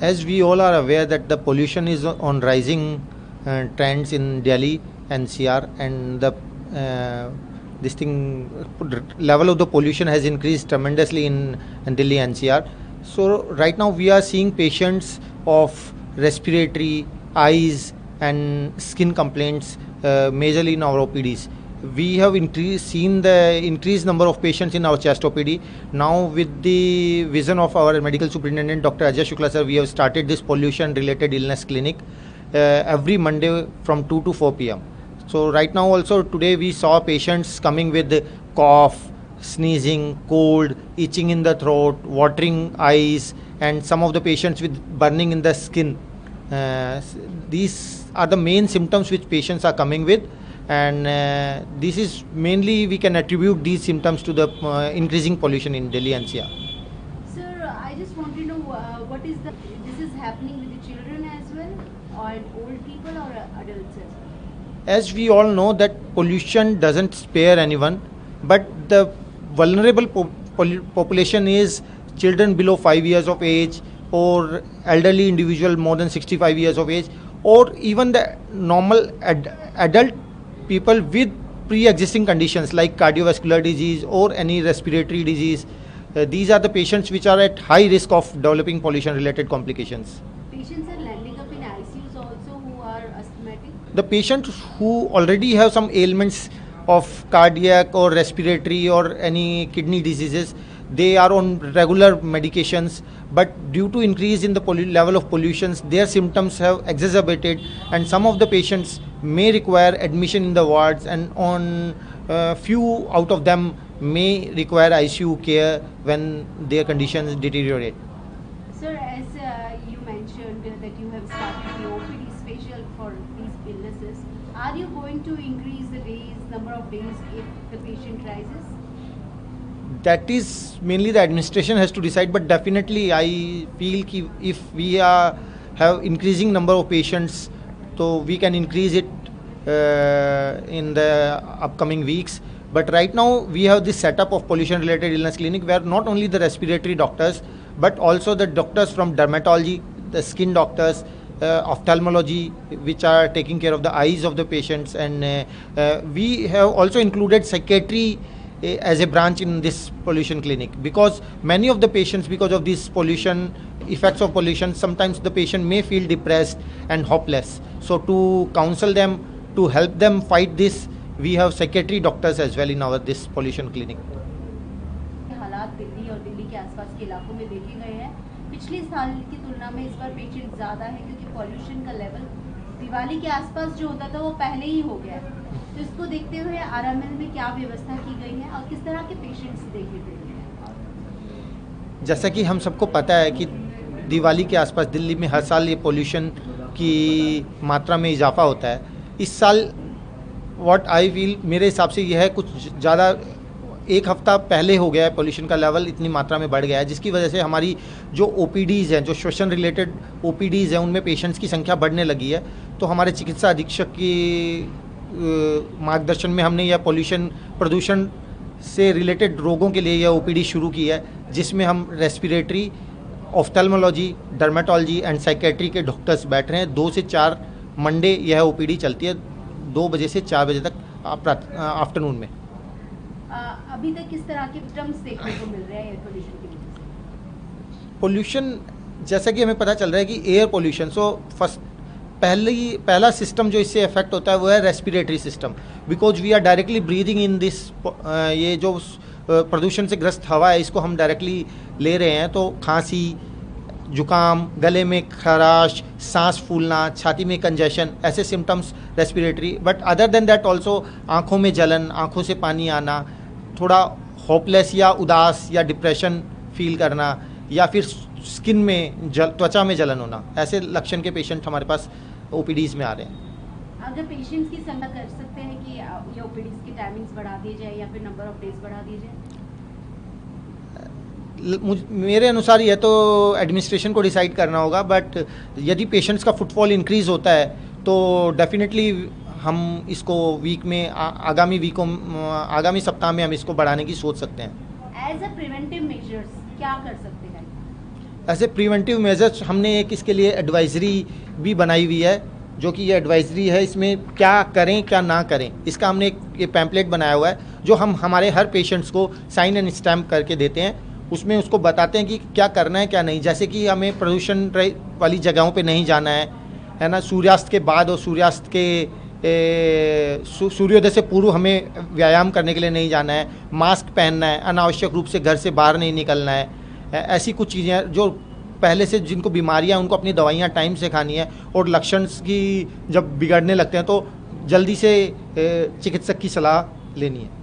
As we all are aware that the pollution is on rising trends in Delhi NCR, and the this thing level of the pollution has increased tremendously in Delhi NCR. So right now we are seeing patients of respiratory, eyes and skin complaints majorly in our OPDs. We have seen the increased number of patients in our chest OPD. Now with the vision of our medical superintendent Dr. Ajay Shukla sir, we have started this pollution related illness clinic every Monday from 2 to 4 p.m. So right now also today we saw patients coming with cough, sneezing, cold, itching in the throat, watering eyes, and some of the patients with burning in the skin. These are the main symptoms which patients are coming with, and this is mainly we can attribute these symptoms to the increasing pollution in Delhi NCR. Sir, I just want to know what is this is happening with the children as well, or old people or adults as well? As we all know that pollution doesn't spare anyone, but the vulnerable population is children below 5 years of age, or elderly individual more than 65 years of age, or even the normal adult people with pre-existing conditions like cardiovascular disease or any respiratory disease. These are the patients which are at high risk of developing pollution related complications. Patients are landing up in ICUs also who are asthmatic? The patients who already have some ailments of cardiac or respiratory or any kidney diseases, they are on regular medications, but due to increase in the level of pollutions, their symptoms have exacerbated, and some of the patients may require admission in the wards, and on few out of them may require ICU care when their conditions deteriorate. Sir, as you mentioned that you have started the OPD special for these illnesses, are you going to increase the number of days if the patient rises? That is mainly the administration has to decide, but definitely I feel if we have increasing number of patients, so we can increase it in the upcoming weeks. But right now we have this setup of pollution related illness clinic where not only the respiratory doctors but also the doctors from dermatology, the skin doctors, ophthalmology, which are taking care of the eyes of the patients, and we have also included psychiatry as a branch in this pollution clinic, because many of the patients, because of this pollution, effects of pollution, sometimes the patient may feel depressed and hopeless. So to counsel them, to help them fight this, we have psychiatry doctors as well in our this pollution clinic. हालात दिल्ली और दिल्ली के आसपास के इलाकों में देखे गए हैं, पिछले साल की तुलना में इस बार पेशेंट ज़्यादा है क्योंकि पॉल्यूशन का लेवल दिवाली के आसपास जो होता था वो पहले ही हो गया है। तो इसको देखते हुए आरएमएल में क्या व्यवस्था की गई है और किस तरह के पेशेंट्स देखे गए हैं? जैसा कि हम सबको पता है कि दिवाली के आसपास दिल्ली में हर साल ये पोल्यूशन की मात्रा में इजाफा होता है। इस साल व्हाट आई फील, मेरे हिसाब से यह है कुछ ज़्यादा, एक हफ्ता पहले हो गया है पोल्यूशन का लेवल इतनी मात्रा में बढ़ गया है, जिसकी वजह से हमारी जो ओपीडीज़ हैं, जो श्वसन रिलेटेड ओपीडीज़ हैं, उनमें पेशेंट्स की संख्या बढ़ने लगी है। तो हमारे चिकित्सा अधीक्षक की मार्गदर्शन में हमने यह प्रदूषण से रिलेटेड रोगों के लिए यह ओपीडी शुरू की है, जिसमें हम respiratory, ophthalmology, dermatology and psychiatry के डॉक्टर्स बैठ रहे हैं। 2 से 4 मंडे यह ओपीडी चलती है, 2 बजे से 4 बजे तक आफ्टरनून में। अभी तक किस तरह के सिम्टम्स देखने को मिल रहे हैं एयर पोल्यूशन की वजह से? पोल्यूशन जैसा कि हमें पता चल रहा है कि एयर पोल्यूशन, सो पहला सिस्टम जो इससे अफेक्ट होता है वो है respiratory system, because we are directly breathing in this, ये जो प्रदूषण से ग्रस्त हवा है इसको हम डायरेक्टली ले रहे हैं। तो खांसी, जुकाम, गले में खराश, सांस फूलना, छाती में कंजेशन, ऐसे symptoms respiratory. But other than that also आँखों में जलन, आँखों से पानी आना, थोड़ा होपलेस या उदास या डिप्रेशन फील करना, या फिर स्किन में त्वचा में जलन होना, ऐसे लक्षण के पेशेंट हमारे पास ओपीडीज़ में आ रहे हैं। अगर पेशेंट्स की संख्या कर सकते हैं कि ये ओपीडीज़ की टाइमिंग्स बढ़ा दी जाए या फिर नंबर ऑफ डेज बढ़ा दी जाए? मेरे अनुसार यह तो एडमिनिस्ट्रेशन को डिसाइड करना होगा, बट यदि पेशेंट्स का फुटफॉल इंक्रीज़ होता है तो डेफिनेटली हम इसको वीक में आगामी सप्ताह में हम इसको बढ़ाने की सोच सकते हैं। एज अ प्रिवेंटिव मेजर्स क्या कर सकते हैं? ऐसे प्रिवेंटिव मेजर्स हमने एक इसके लिए एडवाइजरी भी बनाई हुई है, जो कि ये एडवाइजरी है, इसमें क्या करें क्या ना करें इसका हमने एक ये पैम्पलेट बनाया हुआ है जो हम हमारे हर पेशेंट्स को साइन एंड स्टैम्प करके देते हैं। उसमें उसको बताते हैं कि क्या करना है क्या नहीं, जैसे कि हमें प्रदूषण वाली जगहों पे नहीं जाना है ना, सूर्यास्त के बाद और सूर्यास्त के सूर्योदय से पूर्व हमें व्यायाम करने के लिए नहीं जाना है, मास्क पहनना है, अनावश्यक रूप से घर से बाहर नहीं निकलना है। ऐसी कुछ चीज़ें जो पहले से जिनको बीमारियां उनको अपनी दवाइयां टाइम से खानी है, और लक्षण की जब बिगड़ने लगते हैं तो जल्दी से चिकित्सक की सलाह लेनी है।